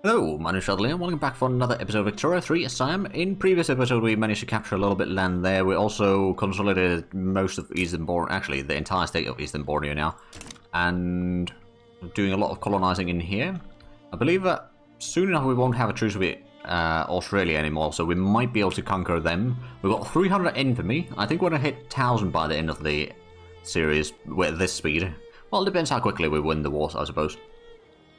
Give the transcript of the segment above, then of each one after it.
Hello, my name is Shadley and welcome back for another episode of Victoria 3 Siam. In previous episode we managed to capture a little bit land there. We also consolidated most of Eastern Borneo, actually the entire state of Eastern Borneo now. And doing a lot of colonizing in here. I believe that soon enough we won't have a truce with Australia anymore, so we might be able to conquer them. We've got 300 infamy. I think we're going to hit 1000 by the end of the series with this speed. Well, it depends how quickly we win the wars, I suppose.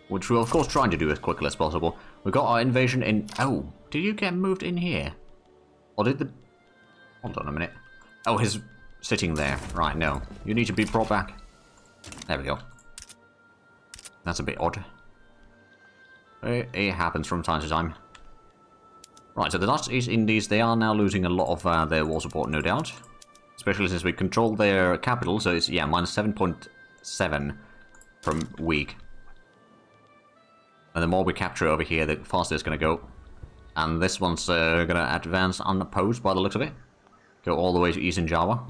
Which we're of course trying to do as quickly as possible. We got our invasion in... Oh, did you get moved in here? Or did the... Hold on a minute. Oh, he's sitting there. Right, no. You need to be brought back. There we go. That's a bit odd. It happens from time to time. Right, so the Dutch East Indies, they are now losing a lot of their war support, no doubt. Especially since we control their capital, so it's, yeah, minus 7.7 from week. And the more we capture over here, the faster it's going to go. And this one's going to advance unopposed by the looks of it. Go all the way to Eastern Java.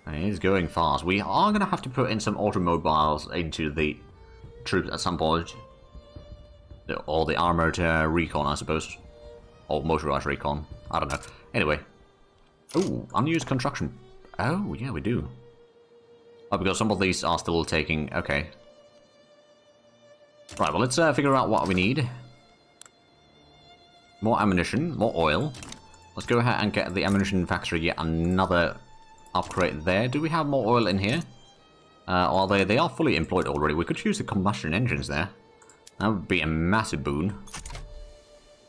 And it is going fast. We are going to have to put in some automobiles into the troops at some point. Or the armored recon, I suppose. Or motorized recon. I don't know. Anyway. Ooh, unused construction. Oh, yeah, we do. Oh, because some of these are still taking... Okay. Right, well, let's figure out what we need. More ammunition, more oil. Let's go ahead and get the ammunition factory yet another upgrade there. Do we have more oil in here? Or they are fully employed already. We could use the combustion engines there. That would be a massive boon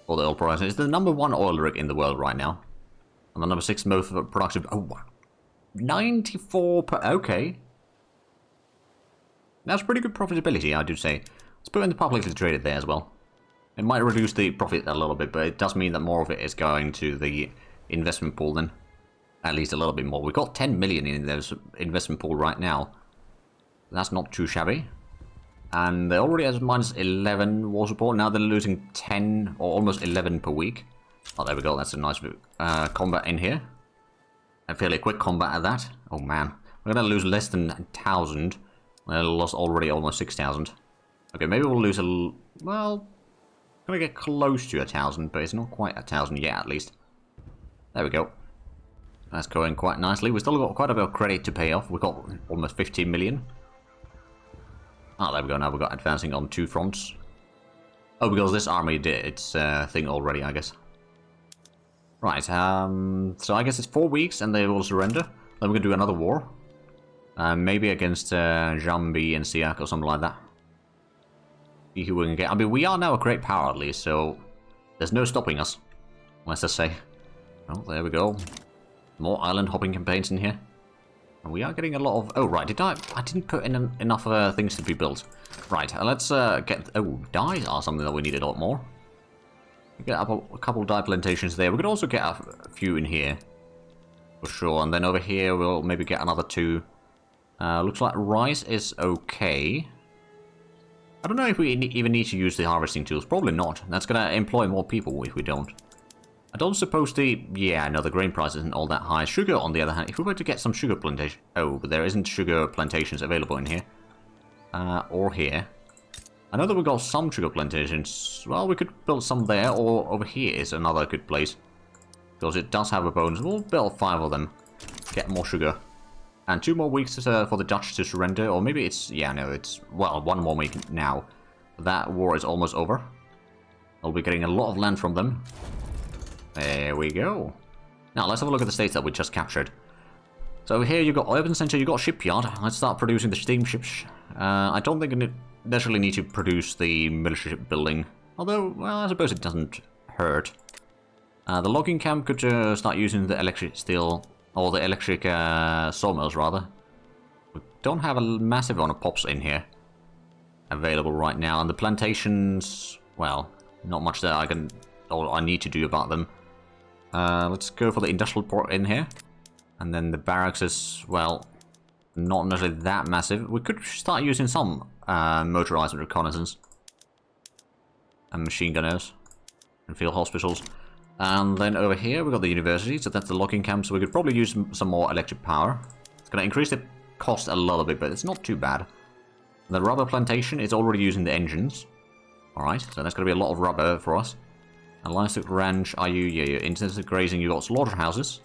for the oil prices. It's the #1 oil rig in the world right now. And the #6 most productive. Oh, 94 per... Okay. That's pretty good profitability, I do say. Let's put in the publicly traded there as well. It might reduce the profit a little bit, but it does mean that more of it is going to the investment pool then. At least a little bit more. We've got 10 million in those investment pool right now. That's not too shabby. And they already has minus 11 war support. Now they're losing 10 or almost 11 per week. Oh, there we go. That's a nice combat in here. A fairly quick combat at that. Oh man. We're going to lose less than 1,000. We lost already almost 6,000. Okay, maybe we'll lose a... Well, gonna get close to 1,000, but it's not quite 1,000 yet, at least. There we go. That's going quite nicely. We've still got quite a bit of credit to pay off. We've got almost 15 million. Oh, there we go. Now we've got advancing on 2 fronts. Oh, because this army did its thing already, I guess. Right, so I guess it's 4 weeks and they will surrender. Then we're gonna do another war. Maybe against Jambi and Siak or something like that. See who we can get. I mean, we are now a great power at least, so there's no stopping us. Let's just say. Oh, there we go. More island hopping campaigns in here. And we are getting a lot of... Oh, right. I didn't put in enough things to be built. Right. Let's get... Oh, dyes are something that we need a lot more. We get a couple dye plantations there. We could also get a few in here. For sure. And then over here, we'll maybe get another 2. Looks like rice is okay. I don't know if we even need to use the harvesting tools. Probably not. That's going to employ more people if we don't. I don't suppose the... Yeah, no, the grain price isn't all that high. Sugar, on the other hand, if we were to get some sugar plantation... Oh, but there isn't sugar plantations available in here. Or here. I know that we've got some sugar plantations. Well, we could build some there, or over here is another good place. Because it does have a bonus. We'll build 5 of them. Get more sugar. And 2 more weeks for the Dutch to surrender, or maybe it's... Yeah, no, it's... Well, 1 more week now. That war is almost over. I'll be getting a lot of land from them. There we go. Now, let's have a look at the states that we just captured. So over here, you've got urban center, you've got shipyard. Let's start producing the steamships. I don't think it necessarily need to produce the military ship building. Although, well, I suppose it doesn't hurt. The logging camp could start using the electric steel... Or the electric sawmills, rather. We don't have a massive amount of pops in here available right now. And the plantations, well, not much that I can or I need to do about them. Let's go for the industrial port in here. And then the barracks is, well, not necessarily that massive. We could start using some motorized reconnaissance. And machine gunners. And field hospitals. And then over here we've got the university, so that's the logging camp, so we could probably use some more electric power. It's going to increase the cost a little bit, but it's not too bad. The rubber plantation is already using the engines. Alright, so that's going to be a lot of rubber for us. And livestock ranch, are you? Yeah, you're intensive grazing, you've got slaughterhouses.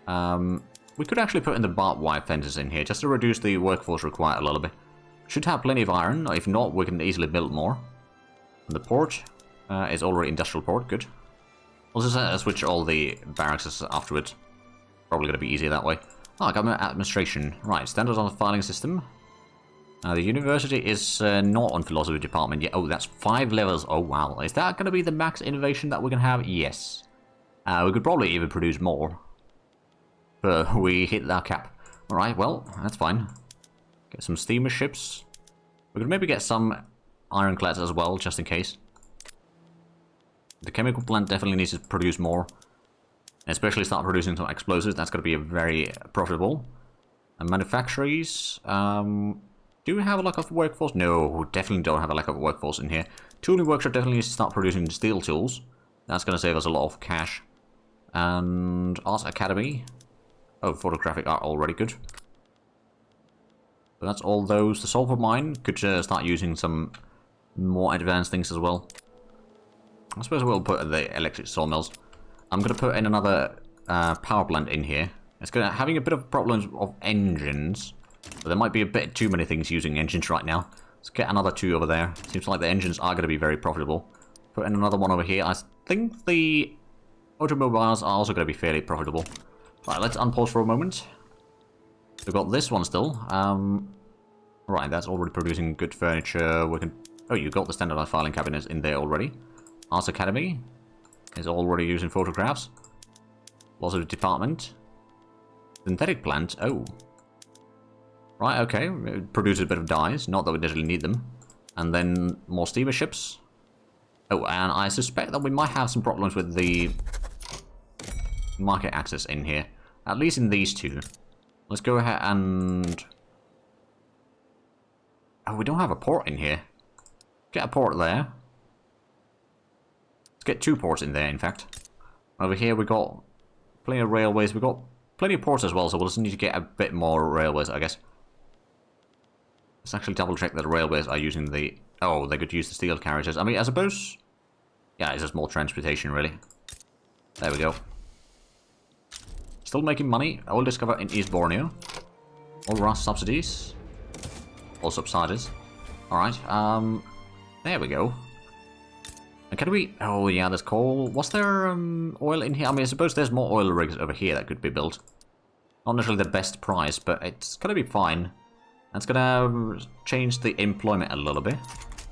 We could actually put in the barbed wire fences in here, just to reduce the workforce required a little bit. Should have plenty of iron, if not, we can easily build more. And the port is already industrial port, good. We'll just switch all the barracks afterwards. Probably going to be easier that way. Ah, government administration. Right, standards on the filing system. The university is not on philosophy department yet. Oh, that's 5 levels. Oh, wow. Is that going to be the max innovation that we can have? Yes. We could probably even produce more. But we hit that cap. Alright, well, that's fine. Get some steamer ships. We could maybe get some ironclads as well, just in case. The chemical plant definitely needs to produce more. Especially start producing some explosives. That's going to be very profitable. And manufactories. Do we have a lack of workforce? No, we definitely don't have a lack of workforce in here. Tooling workshop definitely needs to start producing steel tools. That's going to save us a lot of cash. And Art Academy. Oh, photographic art already good. So that's all those. The sulfur mine could start using some more advanced things as well. I suppose we'll put the electric sawmills. I'm going to put in another power plant in here. It's having a bit of problems of engines. But there might be a bit too many things using engines right now. Let's get another 2 over there. Seems like the engines are going to be very profitable. Put in another one over here. I think the automobiles are also going to be fairly profitable. Right, let's unpause for a moment. We've got this one still. Right, that's already producing good furniture. We can. Oh, you got the standardized filing cabinets in there already. Arts Academy is already using photographs. Lots of the department. Synthetic plant. Oh. Right, okay. It produces a bit of dyes. Not that we literally need them. And then more steamer ships. Oh, and I suspect that we might have some problems with the market access in here. At least in these 2. Let's go ahead and... Oh, we don't have a port in here. Get a port there. Let's get 2 ports in there, in fact. Over here we got plenty of railways. We got plenty of ports as well, so we'll just need to get a bit more railways, I guess. Let's actually double check that the railways are using the... Oh, they could use the steel carriages. I mean, I suppose... Yeah, it's just more transportation, really. There we go. Still making money. I will discover in East Borneo. All Rust subsidies. All subsidies. Alright, there we go. And can we... Oh, yeah, there's coal. Was there oil in here? I mean, I suppose there's more oil rigs over here that could be built. Not necessarily the best price, but it's going to be fine. That's going to change the employment a little bit.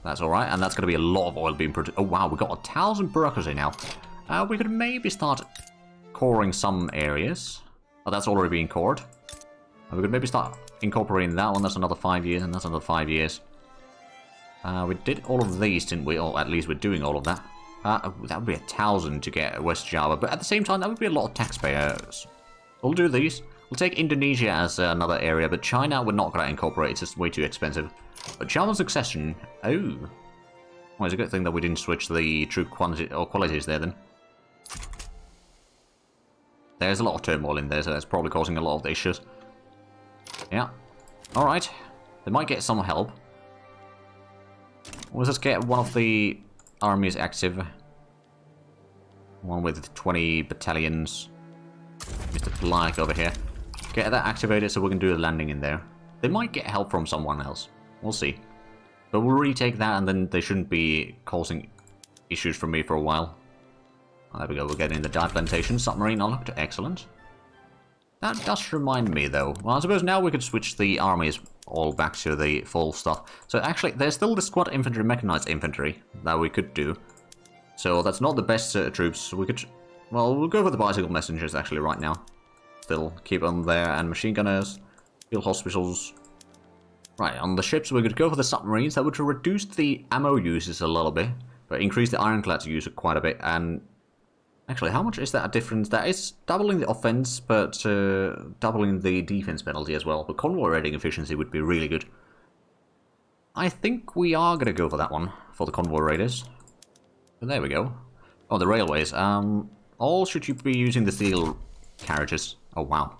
That's alright, and that's going to be a lot of oil being produced. Oh, wow, we've got 1,000 bureaucracy now. We could maybe start coring some areas. Oh, that's already being cored. We could maybe start incorporating that one. That's another 5 years, and that's another 5 years. We did all of these, didn't we? Or at least we're doing all of that. That would be 1,000 to get West Java, but at the same time, that would be a lot of taxpayers. We'll do these. We'll take Indonesia as another area, but China we're not going to incorporate. It's just way too expensive. But Java succession. Oh. Well, it's a good thing that we didn't switch the troop quantity or qualities there then. There's a lot of turmoil in there, so that's probably causing a lot of the issues. Yeah. Alright. They might get some help. Let's just get one of the armies active. One with 20 battalions. Mr. Polak over here. Get that activated so we can do a landing in there. They might get help from someone else. We'll see. But we'll retake that and then they shouldn't be causing issues for me for a while. There we go, we're getting the dye plantation. Submarine unlocked. Excellent. That does remind me, though. Well, I suppose now we could switch the armies all back to the full stuff. So actually, there's still the squad infantry, mechanized infantry that we could do. So that's not the best troops. We could... Well, we'll go for the bicycle messengers, actually, right now. Still, keep them there. And machine gunners, field hospitals. Right, on the ships, we could go for the submarines. That would reduce the ammo uses a little bit, but increase the ironclads use quite a bit. And actually, how much is that a difference? That is doubling the offense, but doubling the defense penalty as well. But convoy raiding efficiency would be really good. I think we are going to go for that one, for the convoy raiders. But there we go. Oh, the railways. All should you be using the steel carriages? Oh, wow.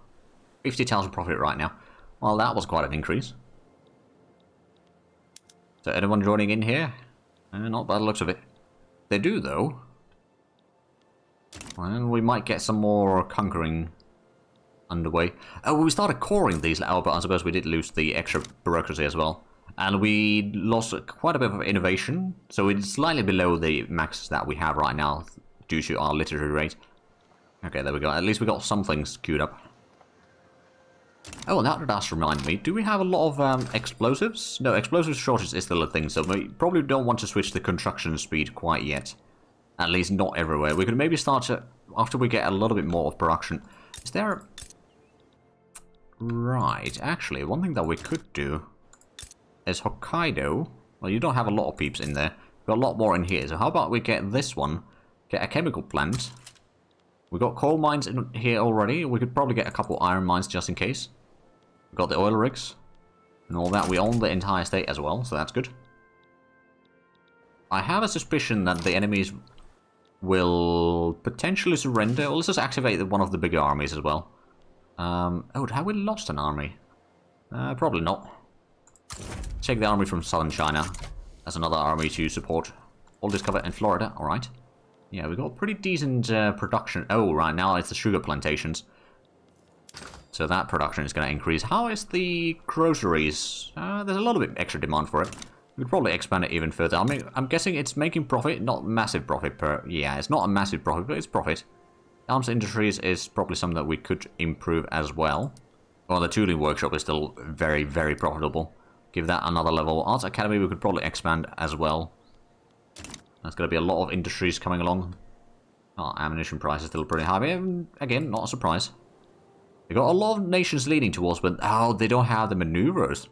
50,000 profit right now. Well, that was quite an increase. So anyone joining in here? Not by the looks of it. They do, though. Well, we might get some more conquering underway. Oh, we started coring these, but I suppose we did lose the extra bureaucracy as well. And we lost quite a bit of innovation, so it's slightly below the max that we have right now due to our literary rate. Okay, there we go. At least we got something queued up. Oh, that does remind me. Do we have a lot of explosives? No, explosive shortage is still a thing, so we probably don't want to switch the construction speed quite yet. At least not everywhere. We could maybe start to, after we get a little bit more of production. Is there... Right, actually, one thing that we could do is Hokkaido. Well, you don't have a lot of peeps in there. We've got a lot more in here, so how about we get this one? Get a chemical plant. We've got coal mines in here already. We could probably get a couple iron mines just in case. We've got the oil rigs and all that. We own the entire state as well, so that's good. I have a suspicion that the enemies will potentially surrender. Well, let's just activate one of the bigger armies as well. Oh, have we lost an army? Probably not. Take the army from southern China as another army to support. All discovered in Florida, alright. Yeah, we got pretty decent production. Oh, right, now it's the sugar plantations. So that production is going to increase. How is the groceries? There's a little bit extra demand for it. We could probably expand it even further. I mean, I'm guessing it's making profit, not massive profit per... Yeah, it's not a massive profit, but it's profit. Arms Industries is probably something that we could improve as well. Well, the tooling workshop is still very, very profitable. Give that another level. Arts Academy we could probably expand as well. There's going to be a lot of industries coming along. Oh, ammunition price is still pretty high. But again, not a surprise. They got a lot of nations leading towards, but oh, they don't have the maneuvers.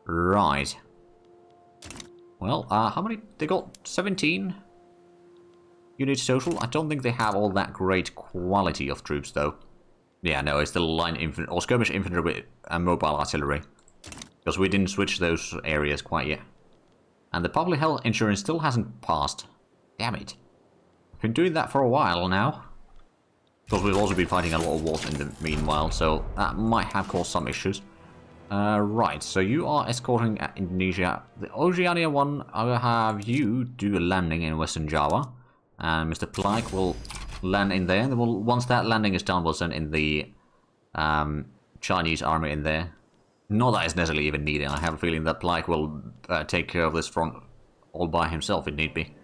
Right. Well, how many? They got 17 units total. I don't think they have all that great quality of troops, though. Yeah, no, it's still line infantry or skirmish infantry with mobile artillery. Because we didn't switch those areas quite yet. And the public health insurance still hasn't passed. Damn it. I've been doing that for a while now. Because we've also been fighting a lot of wars in the meanwhile, so that might have caused some issues. Right, so you are escorting Indonesia. The Oceania one, I will have you do a landing in Western Java. And Mr. Plike will land in there. And once that landing is done, we'll send in the Chinese army in there. Not that it's necessarily even needed. I have a feeling that Plike will take care of this front all by himself if need be.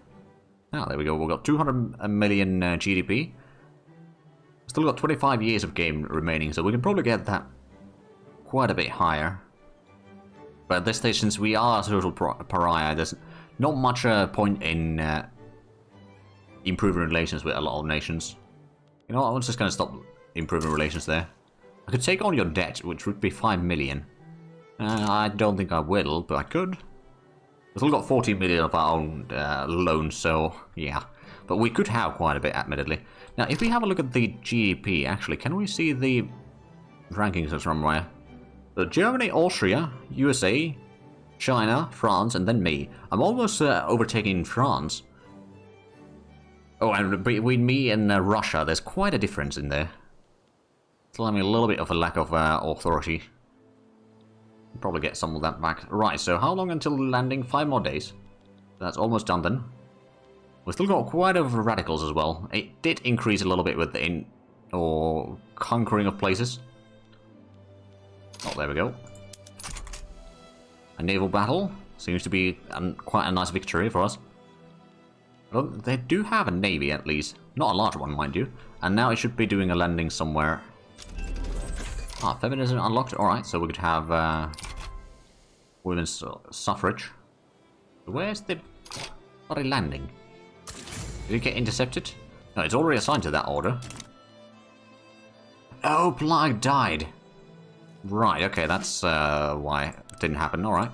Ah, there we go. We've got 200 million GDP. Still got 25 years of game remaining, so we can probably get that quite a bit higher. But at this stage, since we are a total pariah, there's not much point in improving relations with a lot of nations. You know what, I'm just going to stop improving relations there. I could take on your debt, which would be 5 million. I don't think I will, but I could. We've still got 14 million of our own loans, so yeah. But we could have quite a bit, admittedly. Now, if we have a look at the GDP, actually, can we see the rankings somewhere? So Germany, Austria, USA, China, France, and then me. I'm almost overtaking France. Oh, and between me and Russia, there's quite a difference in there. Still having a little bit of a lack of authority. Probably get some of that back. Right, so how long until landing? 5 more days. That's almost done then. We've still got quite a of radicals as well. It did increase a little bit with the conquering of places. Oh, there we go. A naval battle. Seems to be quite a nice victory for us. Well, they do have a navy at least. Not a large one, mind you. And now it should be doing a landing somewhere. Ah, feminism unlocked. Alright, so we could have women's suffrage. Where's the bloody landing? Did it get intercepted? No, it's already assigned to that order. Oh, Plague died. Right, okay, that's why it didn't happen. Alright.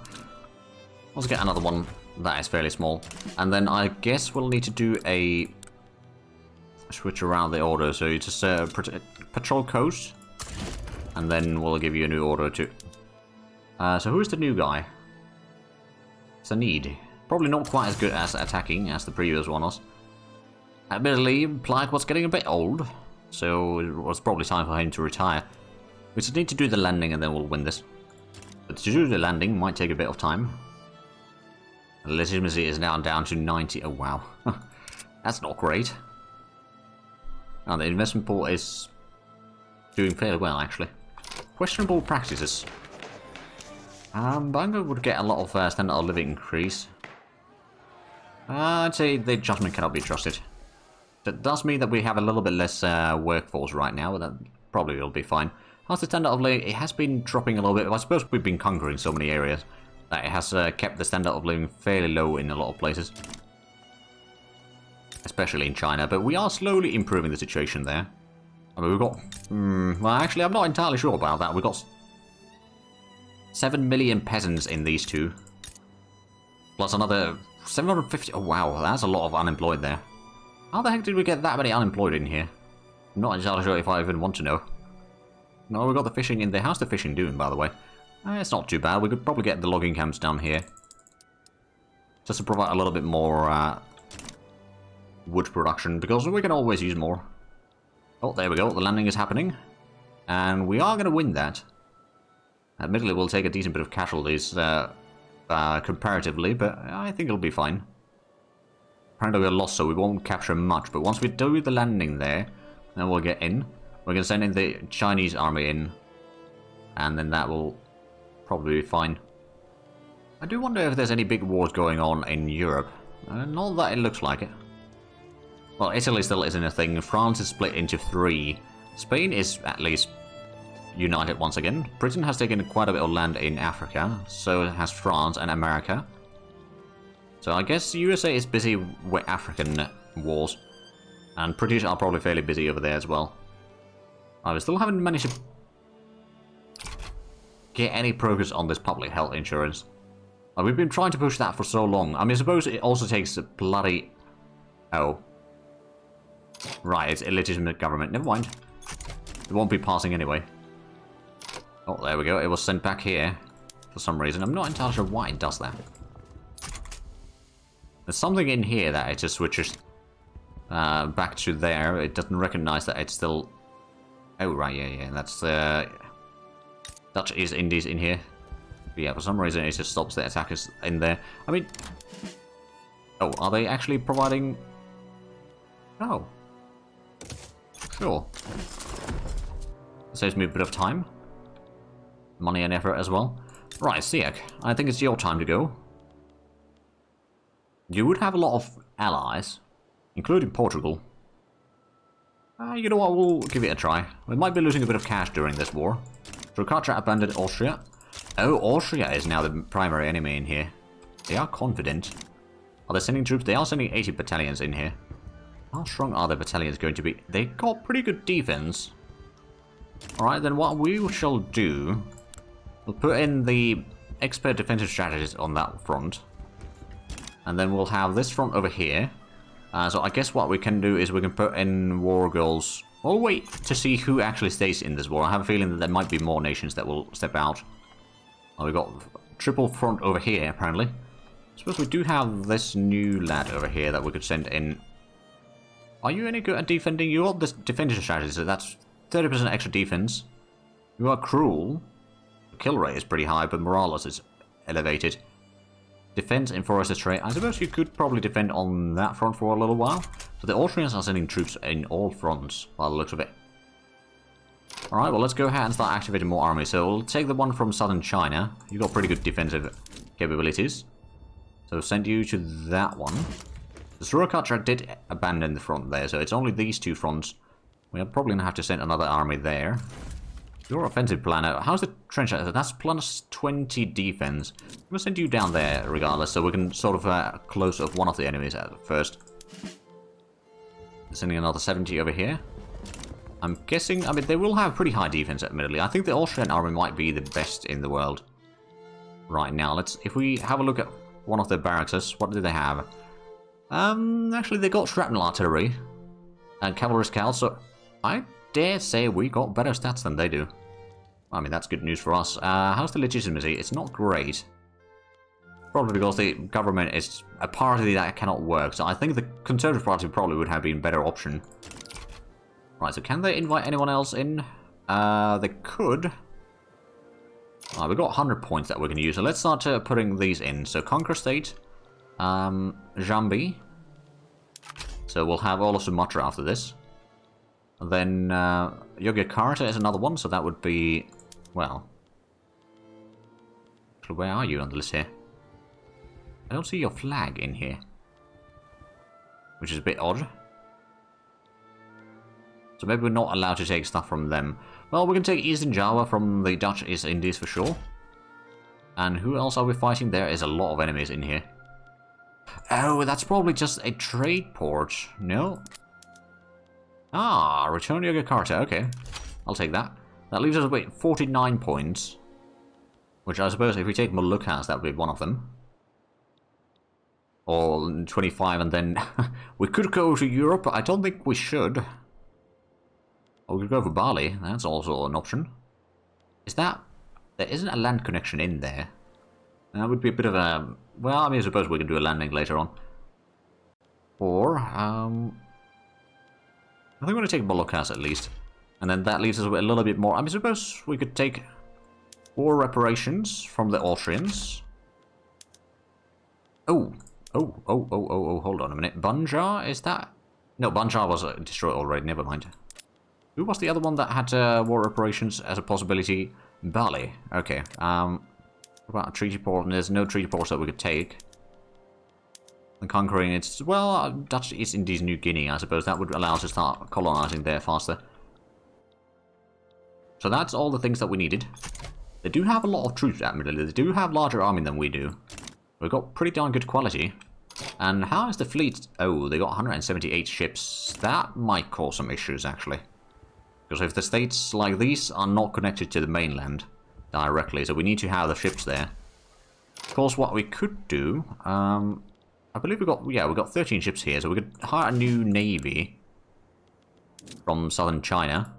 Let's get another one that is fairly small. And then I guess we'll need to do a switch around the order. So you just patrol coast. And then we'll give you a new order too. So who's the new guy? Sanid. Probably not quite as good as attacking as the previous one was. Admittedly, Plague was getting a bit old, so it was probably time for him to retire. We just need to do the landing and then we'll win this. But to do the landing might take a bit of time. Legitimacy is now down to 90. Oh, wow. That's not great. Now, the investment pool is doing fairly well, actually. Questionable practices. Bangor would get a lot of standard of living increase. I'd say the judgment cannot be trusted. That does mean that we have a little bit less workforce right now, but that probably will be fine. How's the standard of living? It has been dropping a little bit. I suppose we've been conquering so many areas that it has kept the standard of living fairly low in a lot of places. Especially in China, but we are slowly improving the situation there. I mean, we've got... well, actually, I'm not entirely sure about that. We've got 7 million peasants in these two. Plus another 750... Oh, wow, that's a lot of unemployed there. How the heck did we get that many unemployed in here? I'm not entirely sure if I even want to know. No, we've got the fishing in there. How's the fishing doing, by the way? It's not too bad. We could probably get the logging camps down here. Just to provide a little bit more wood production, because we can always use more. Oh, there we go. The landing is happening. And we are going to win that. Admittedly, we'll take a decent bit of casualties comparatively, but I think it'll be fine. Apparently we're lost, so we won't capture much, but once we do the landing there, then we'll get in. We're going to send in the Chinese army in, and then that will probably be fine. I do wonder if there's any big wars going on in Europe. Not that it looks like it. Well, Italy still isn't a thing. France is split into 3. Spain is at least united once again. Britain has taken quite a bit of land in Africa, so has France and America. So I guess USA is busy with African wars, and British are probably fairly busy over there as well. I still haven't managed to get any progress on this public health insurance. We've been trying to push that for so long. I mean, I suppose it also takes a bloody... Oh. Right, it's illegitimate government. Never mind. It won't be passing anyway. Oh, there we go. It was sent back here for some reason. I'm not entirely sure why it does that. There's something in here that it just switches back to there. It doesn't recognize that it's still... Oh, right, yeah. That's Dutch East Indies in here. But yeah, for some reason it just stops the attackers in there. I mean... Oh, are they actually providing... Oh. Sure. Saves me a bit of time. Money and effort as well. Right, Siak, I think it's your time to go. You would have a lot of allies, including Portugal. You know what, we'll give it a try. We might be losing a bit of cash during this war. Trocatra abandoned Austria. Oh, Austria is now the primary enemy in here. They are confident. Are they sending troops? They are sending 80 battalions in here. How strong are the battalions going to be? They got pretty good defense. Alright, then what we shall do... We'll put in the expert defensive strategies on that front. And then we'll have this front over here. So I guess what we can do is we can put in war goals. We'll wait to see who actually stays in this war. I have a feeling that there might be more nations that will step out. Well, we've got triple front over here, apparently. I suppose we do have this new lad over here that we could send in. Are you any good at defending? You got this defensive strategy, so that's 30% extra defense. You are cruel. The kill rate is pretty high, but morale is elevated. Defense in forested terrain. I suppose you could probably defend on that front for a little while. So the Austrians are sending troops in all fronts, by the looks of it. Alright, well, let's go ahead and start activating more armies. So we'll take the one from southern China. You've got pretty good defensive capabilities. So send you to that one. The Surikatra did abandon the front there, so it's only these two fronts. We're probably going to have to send another army there. Your offensive plan out. How's the trench? That's plus 20 defense. I'm going to send you down there regardless, so we can sort of close up one of the enemies at first. Sending another 70 over here. I'm guessing, I mean, they will have pretty high defense, admittedly. I think the Austrian army might be the best in the world right now. If we have a look at one of their barracks, what do they have? Actually, they got shrapnel artillery and cavalry scouts, so I dare say we got better stats than they do. I mean, that's good news for us. How's the legitimacy? It's not great. Probably because the government is a party that cannot work, so I think the Conservative Party probably would have been a better option. Right, so can they invite anyone else in? They could. We've got 100 points that we can use, so let's start putting these in. So, Conquer State, Jambi. So we'll have all of Sumatra after this. And then Yogyakarta is another one, so that would be, well... Where are you on the list here? I don't see your flag in here. Which is a bit odd. So maybe we're not allowed to take stuff from them. Well, we can take Eastern Java from the Dutch East Indies for sure. And who else are we fighting? There is a lot of enemies in here. Oh, that's probably just a trade port. No? Ah, return Yogyakarta. Okay, I'll take that. That leaves us with 49 points. Which I suppose if we take Moluccas, that would be one of them. Or 25 and then... we could go to Europe, but I don't think we should. Or we could go for Bali. That's also an option. Is that... There isn't a land connection in there. That would be a bit of a... Well, I mean, I suppose we can do a landing later on. Or, I think we're going to take Moluccas at least. And then that leaves us with a little bit more. I mean, I suppose we could take... war reparations from the Austrians. Oh, hold on a minute. Banjar, is that? No, Banjar was destroyed already, never mind. Who was the other one that had war reparations as a possibility? Bali. Okay, what about a treaty port? And there's no treaty ports that we could take. And conquering it's, well, Dutch East Indies, New Guinea, I suppose that would allow us to start colonizing there faster. So that's all the things that we needed. They do have a lot of troops, admittedly. They do have larger army than we do. We've got pretty darn good quality. And how is the fleet? Oh, they got 178 ships. That might cause some issues, actually. Because if the states like these are not connected to the mainland directly, so we need to have the ships there. Of course, what we could do... I believe we got 13 ships here, so we could hire a new navy from southern China.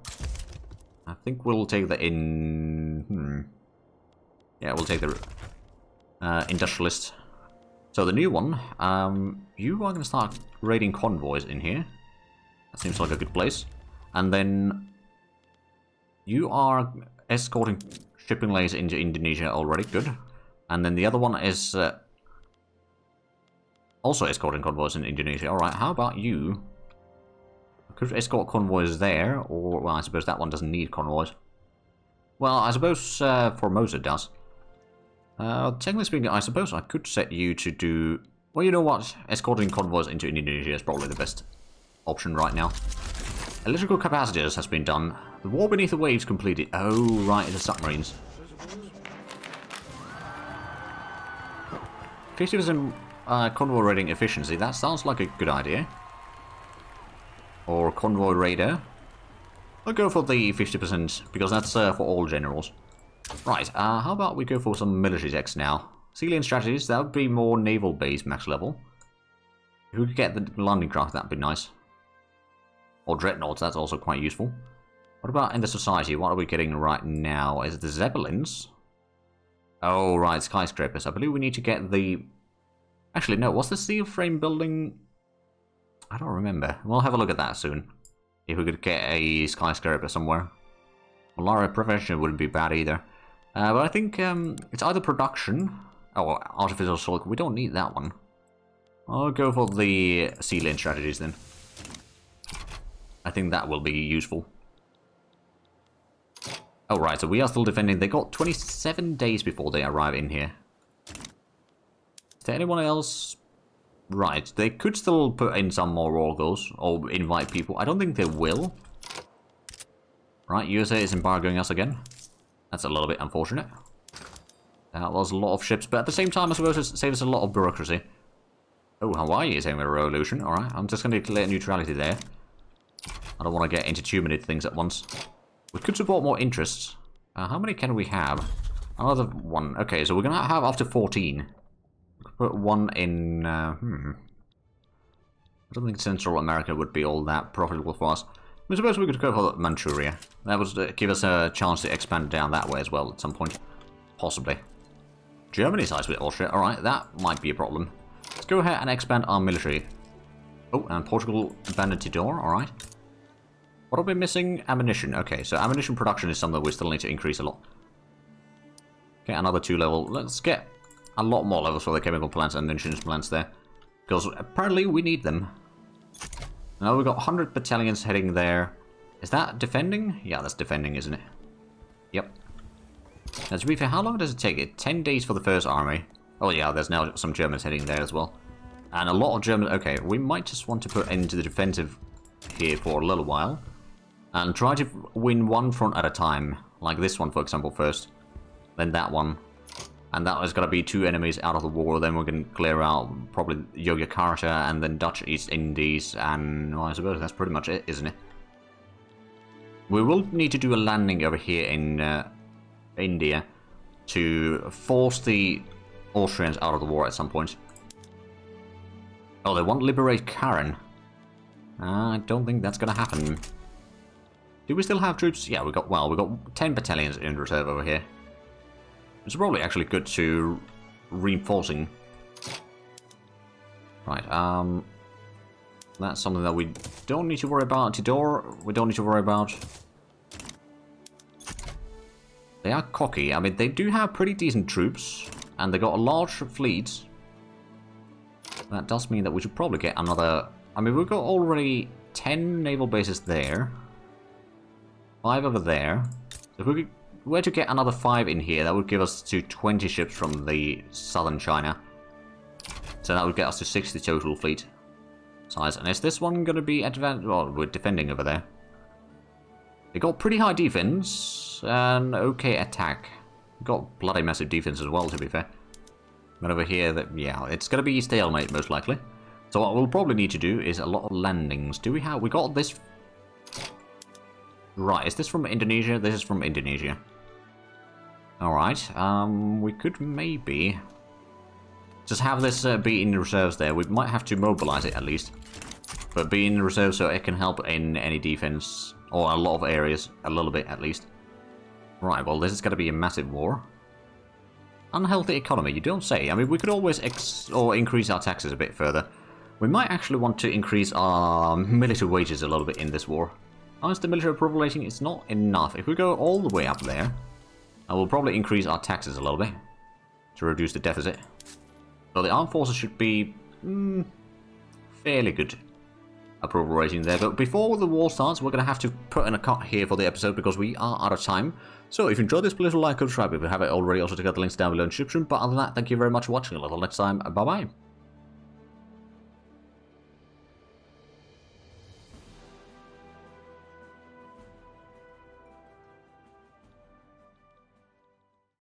I think we'll take the Yeah, we'll take the industrialist. So the new one, you are going to start raiding convoys in here. That seems like a good place. And then you are escorting shipping lanes into Indonesia already, good. And then the other one is also escorting convoys in Indonesia. Alright, how about you? Could escort convoys there, or, well, I suppose that one doesn't need convoys. Well, I suppose Formosa does. Technically speaking, I suppose I could set you to do... Well, you know what? Escorting convoys into Indonesia is probably the best option right now. Electrical capacitors has been done. The war beneath the waves completed. Oh, right, the submarines. 50% convoy raiding efficiency. That sounds like a good idea. Or convoy raider. I'll go for the 50% because that's for all generals. Right, how about we go for some military techs now? Sealing strategies, that would be more naval base max level. If we could get the landing craft, that'd be nice. Or dreadnoughts, that's also quite useful. What about in the society? What are we getting right now? Is it the Zeppelins? Oh, right, skyscrapers. I believe we need to get the... Actually, no, what's the steel frame building? I don't remember. We'll have a look at that soon. If we could get a skyscraper somewhere. Malaria prevention wouldn't be bad either. But I think it's either production... Oh, artificial silicon. We don't need that one. I'll go for the sealing strategies then. I think that will be useful. Oh, right, so we are still defending. They got 27 days before they arrive in here. Is there anyone else? Right, they could still put in some more oracles or invite people. I don't think they will. Right, USA is embargoing us again. That's a little bit unfortunate. That was a lot of ships, but at the same time, I suppose it saves us a lot of bureaucracy. Oh, Hawaii is having a revolution. Alright, I'm just going to declare neutrality there. I don't want to get into too many things at once. We could support more interests. How many can we have? Another one. Okay, so we're going to have up to 14. We could put one in... I don't think Central America would be all that profitable for us. I suppose we could go for Manchuria. That would give us a chance to expand down that way as well at some point. Possibly. Germany sides with Austria. Alright, that might be a problem. Let's go ahead and expand our military. Oh, and Portugal abandoned Tidor. Alright. What are we missing? Ammunition. Okay, so ammunition production is something we still need to increase a lot. Okay, another 2 level. Let's get a lot more levels for the chemical plants and insurance plants there. Because apparently we need them. Now we've got 100 battalions heading there. Is that defending? Yeah, that's defending, isn't it? Yep. Now, to be fair, how long does it take? It 10 days for the first army. Oh yeah, there's now some Germans heading there as well. And a lot of Germans... Okay, we might just want to put into the defensive here for a little while. And try to win one front at a time. Like this one, for example, first. Then that one. And that is going to be 2 enemies out of the war. Then we can clear out probably Yogyakarta and then Dutch East Indies. And well, I suppose that's pretty much it, isn't it? We will need to do a landing over here in India to force the Austrians out of the war at some point. Oh, they want to liberate Karen. I don't think that's going to happen. Do we still have troops? Yeah, we got 10 battalions in reserve over here. It's probably actually good to reinforcing. Right, that's something that we don't need to worry about. Tidor, we don't need to worry about. They are cocky. I mean, they do have pretty decent troops, and they got a large fleet. That does mean that we should probably get another... I mean, we've got already 10 naval bases there. 5 over there. If we were to get another 5 in here, that would give us to 20 ships from the southern China. So that would get us to 60 total fleet size. And is this one going to be advanced? Well, we're defending over there. They got pretty high defense and okay attack. Got bloody massive defense as well, to be fair. But over here, yeah, it's going to be stalemate most likely. So what we'll probably need to do is a lot of landings. Do we have... We got this... Right, is this from Indonesia? This is from Indonesia. Alright, we could maybe... just have this be in the reserves there. We might have to mobilize it at least. But be in the reserve so it can help in any defense. Or a lot of areas, a little bit at least. Right, well this is going to be a massive war. Unhealthy economy, you don't say. I mean, we could always increase our taxes a bit further. We might actually want to increase our military wages a little bit in this war. Honestly, the military approval rating is not enough. If we go all the way up there, I will probably increase our taxes a little bit to reduce the deficit. So the armed forces should be fairly good approval rating there. But before the war starts, we're going to have to put in a cut here for the episode because we are out of time. So if you enjoyed this, please like and subscribe if you haven't already. Also check out the links down below in the description. But other than that, thank you very much for watching. Until next time, bye bye.